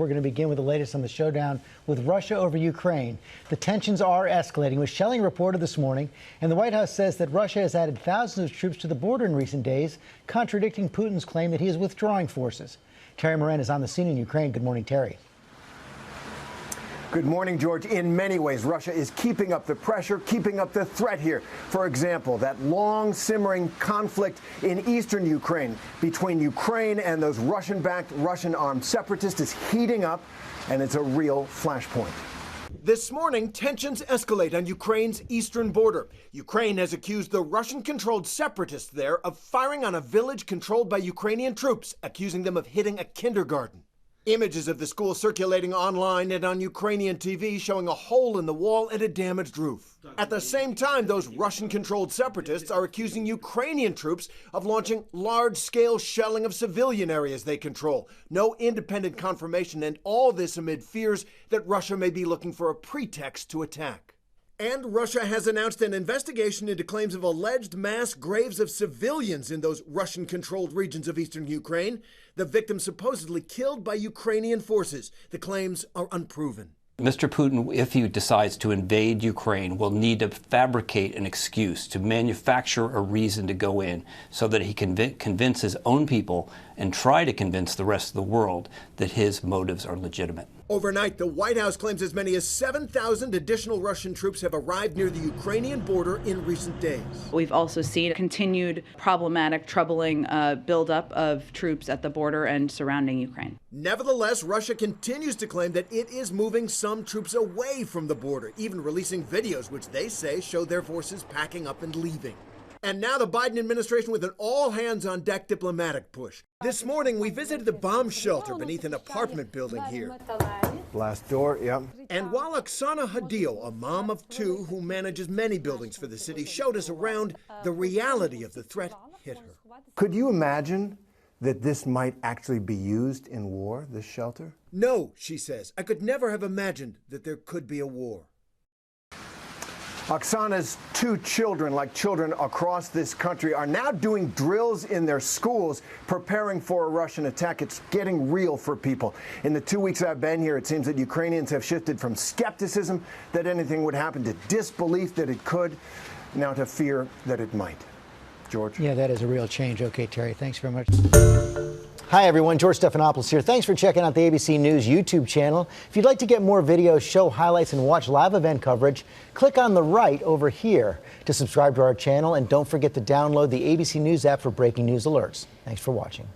We're going to begin with the latest on the showdown with Russia over Ukraine. The tensions are escalating, with shelling reported this morning, and the White House says that Russia has added thousands of troops to the border in recent days, contradicting Putin's claim that he is withdrawing forces. Terry Moran is on the scene in Ukraine. Good morning, Terry. Good morning, George. In many ways, Russia is keeping up the pressure, keeping up the threat here. For example, that long simmering conflict in eastern Ukraine between Ukraine and those Russian-backed, Russian-armed separatists is heating up, and it's a real flashpoint. This morning, tensions escalate on Ukraine's eastern border. Ukraine has accused the Russian-controlled separatists there of firing on a village controlled by Ukrainian troops, accusing them of hitting a kindergarten. Images of the school circulating online and on Ukrainian TV showing a hole in the wall and a damaged roof. At the same time, those Russian-controlled separatists are accusing Ukrainian troops of launching large-scale shelling of civilian areas they control. No independent confirmation, and all this amid fears that Russia may be looking for a pretext to attack. And Russia has announced an investigation into claims of alleged mass graves of civilians in those Russian-controlled regions of eastern Ukraine. The victims supposedly killed by Ukrainian forces. The claims are unproven. Mr. Putin, if he decides to invade Ukraine, will need to fabricate an excuse, to manufacture a reason to go in so that he can convince his own people and try to convince the rest of the world that his motives are legitimate. Overnight, the White House claims as many as 7,000 additional Russian troops have arrived near the Ukrainian border in recent days. We've also seen a continued problematic, troubling buildup of troops at the border and surrounding Ukraine. Nevertheless, Russia continues to claim that it is moving some troops away from the border, even releasing videos which they say show their forces packing up and leaving. And now the Biden administration with an all-hands-on-deck diplomatic push. This morning, we visited the bomb shelter beneath an apartment building here. Blast door, yep. And while Oksana Hadil, a mom of two who manages many buildings for the city, showed us around, the reality of the threat hit her. Could you imagine that this might actually be used in war, this shelter? No, she says. I could never have imagined that there could be a war. Oksana's two children, like children across this country, are now doing drills in their schools, preparing for a Russian attack. It's getting real for people. In the 2 weeks I've been here, it seems that Ukrainians have shifted from skepticism that anything would happen to disbelief that it could, now to fear that it might. George? Yeah, that is a real change. Okay, Terry, thanks very much. Hi, everyone. George Stephanopoulos here. Thanks for checking out the ABC News YouTube channel. If you'd like to get more videos, show highlights, and watch live event coverage, click on the right over here to subscribe to our channel. And don't forget to download the ABC News app for breaking news alerts. Thanks for watching.